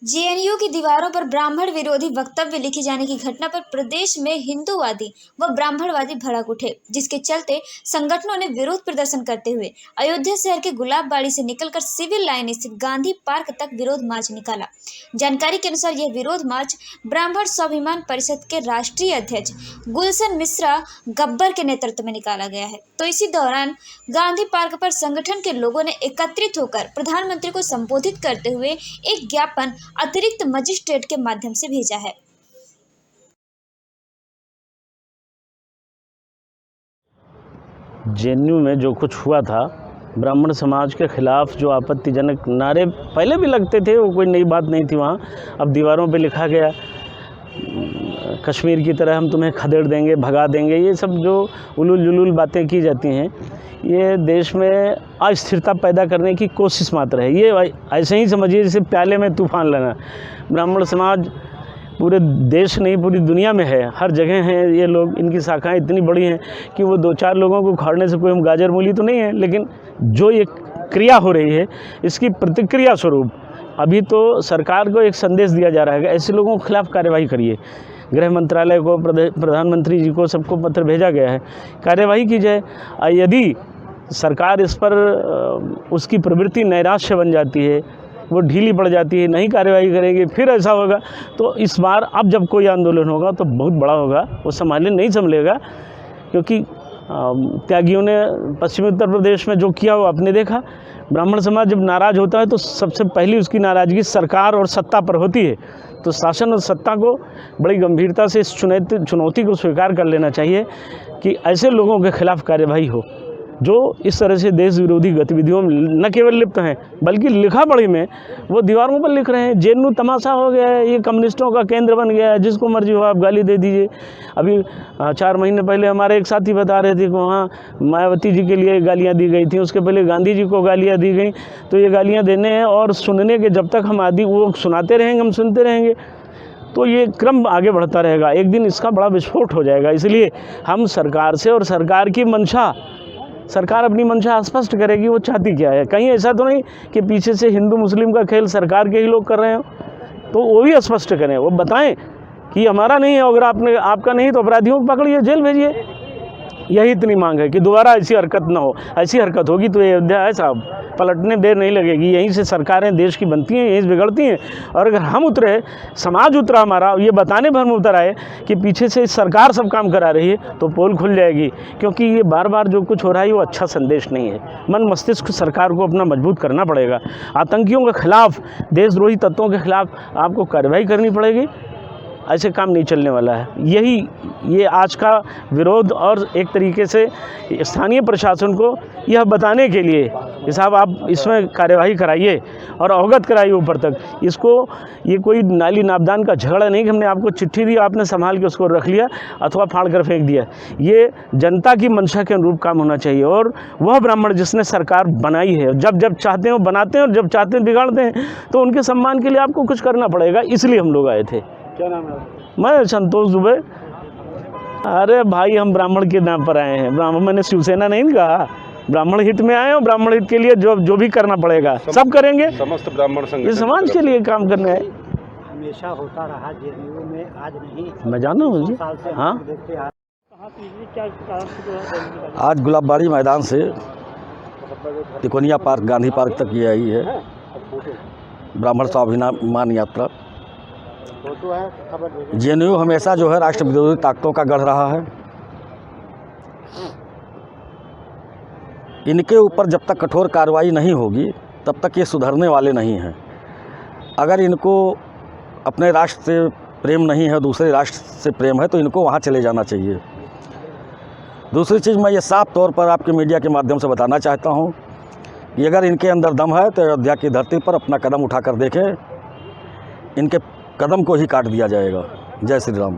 JNU की दीवारों पर ब्राह्मण विरोधी वक्तव्य लिखे जाने की घटना पर प्रदेश में हिंदूवादी व ब्राह्मणवादी भड़क उठे, जिसके चलते संगठनों ने विरोध प्रदर्शन करते हुए अयोध्या शहर के गुलाबबाड़ी से निकलकर सिविल लाइन स्थित गांधी पार्क तक विरोध मार्च निकाला। जानकारी के अनुसार यह विरोध मार्च ब्राह्मण स्वाभिमान परिषद के राष्ट्रीय अध्यक्ष गुलशन मिश्रा गब्बर के नेतृत्व में निकाला गया है। तो इसी दौरान गांधी पार्क पर संगठन के लोगों ने एकत्रित होकर प्रधानमंत्री को संबोधित करते हुए एक ज्ञापन अतिरिक्त मजिस्ट्रेट के माध्यम से भेजा है। जेएनयू में जो कुछ हुआ था, ब्राह्मण समाज के खिलाफ जो आपत्तिजनक नारे पहले भी लगते थे, वो कोई नई बात नहीं थी। वहाँ अब दीवारों पे लिखा गया कश्मीर की तरह हम तुम्हें खदेड़ देंगे, भगा देंगे, ये सब जो उलूल जुलूल बातें की जाती हैं, ये देश में अस्थिरता पैदा करने की कोशिश मात्र है। ये ऐसे ही समझिए जैसे प्याले में तूफान लाना। ब्राह्मण समाज पूरे देश नहीं, पूरी दुनिया में है, हर जगह हैं ये लोग। इनकी शाखाएं इतनी बड़ी हैं कि वो दो चार लोगों को उखाड़ने से कोई हम गाजर मूली तो नहीं है, लेकिन जो ये क्रिया हो रही है, इसकी प्रतिक्रिया स्वरूप अभी तो सरकार को एक संदेश दिया जा रहा है कि ऐसे लोगों के खिलाफ कार्यवाही करिए। गृह मंत्रालय को, प्रधानमंत्री जी को, सबको पत्र भेजा गया है, कार्यवाही की जाए। यदि सरकार इस पर उसकी प्रवृत्ति नैराश्य बन जाती है, वो ढीली पड़ जाती है, नहीं कार्यवाही करेंगे, फिर ऐसा होगा तो इस बार अब जब कोई आंदोलन होगा तो बहुत बड़ा होगा, वो संभालने नहीं संभलेगा। क्योंकि त्यागियों ने पश्चिमी उत्तर प्रदेश में जो किया वो आपने देखा। ब्राह्मण समाज जब नाराज़ होता है तो सबसे पहली उसकी नाराज़गी सरकार और सत्ता पर होती है। तो शासन और सत्ता को बड़ी गंभीरता से इस चुनौती को स्वीकार कर लेना चाहिए कि ऐसे लोगों के खिलाफ कार्यवाही हो जो इस तरह से देश विरोधी गतिविधियों में न केवल लिप्त हैं, बल्कि लिखा पढ़ी में वो दीवारों पर लिख रहे हैं। जेएनयू तमाशा हो गया है, ये कम्युनिस्टों का केंद्र बन गया है, जिसको मर्जी हो आप गाली दे दीजिए। अभी 4 महीने पहले हमारे एक साथी बता रहे थे कि वहाँ मायावती जी के लिए गालियाँ दी गई थी, उसके पहले गांधी जी को गालियाँ दी गई। तो ये गालियाँ देने हैं और सुनने के जब तक हम आदि वो सुनाते रहेंगे, हम सुनते रहेंगे, तो ये क्रम आगे बढ़ता रहेगा। एक दिन इसका बड़ा विस्फोट हो जाएगा। इसलिए हम सरकार से, और सरकार की मंशा, सरकार अपनी मंशा स्पष्ट करेगी वो चाहती क्या है। कहीं ऐसा तो नहीं कि पीछे से हिंदू मुस्लिम का खेल सरकार के ही लोग कर रहे हो, तो वो भी स्पष्ट करें, वो बताएं कि हमारा नहीं है, अगर आपका नहीं तो अपराधियों को पकड़िए, जेल भेजिए। यही इतनी मांग है कि दोबारा ऐसी हरकत ना हो। ऐसी हरकत होगी तो ये अयोध्या है साहब, पलटने देर नहीं लगेगी। यहीं से सरकारें देश की बनती हैं, यहीं से बिगड़ती हैं। और अगर हम उतरे, समाज उतरा हमारा, ये बताने भर में उतर आए कि पीछे से सरकार सब काम करा रही है, तो पोल खुल जाएगी। क्योंकि ये बार बार जो कुछ हो रहा है वो अच्छा संदेश नहीं है। मन मस्तिष्क सरकार को अपना मजबूत करना पड़ेगा। आतंकियों के खिलाफ, देशद्रोही तत्वों के खिलाफ आपको कार्रवाई करनी पड़ेगी। ऐसे काम नहीं चलने वाला है। ये आज का विरोध और एक तरीके से स्थानीय प्रशासन को यह बताने के लिए कि साहब आप इसमें कार्यवाही कराइए और अवगत कराइए ऊपर तक इसको। ये कोई नाली नापदान का झगड़ा नहीं कि हमने आपको चिट्ठी दी, आपने संभाल के उसको रख लिया अथवा फाड़ कर फेंक दिया। ये जनता की मंशा के अनुरूप काम होना चाहिए। और वह ब्राह्मण जिसने सरकार बनाई है, जब जब चाहते हैं वो बनाते हैं और जब चाहते हैं बिगाड़ते हैं, तो उनके सम्मान के लिए आपको कुछ करना पड़ेगा। इसलिए हम लोग आए थे। क्या नाम है? मैं संतोष दुबे। अरे भाई, हम ब्राह्मण के नाम पर आए हैं। ब्राह्मण, मैंने शिवसेना नहीं कहा, ब्राह्मण हित में आए हो। ब्राह्मण हित के लिए जो भी करना पड़ेगा सब करेंगे। समस्त ब्राह्मण संगठन ये समाज के लिए काम करना है। हमेशा होता रहा जेएनयू में, आज नहीं। मैं जानता हूँ जी। हाँ, आज गुलाबबाड़ी मैदान से तिकोनिया पार्क, गांधी पार्क तक ये आई है ब्राह्मण स्वाभिमान यात्रा। जेएनयू हमेशा जो है राष्ट्र विरोधी ताकतों का गढ़ रहा है। इनके ऊपर जब तक कठोर कार्रवाई नहीं होगी तब तक ये सुधरने वाले नहीं हैं। अगर इनको अपने राष्ट्र से प्रेम नहीं है, दूसरे राष्ट्र से प्रेम है, तो इनको वहाँ चले जाना चाहिए। दूसरी चीज़, मैं ये साफ तौर पर आपके मीडिया के माध्यम से बताना चाहता हूँ कि अगर इनके अंदर दम है तो अयोध्या की धरती पर अपना कदम उठा कर देखें, इनके कदम को ही काट दिया जाएगा। जय श्री राम।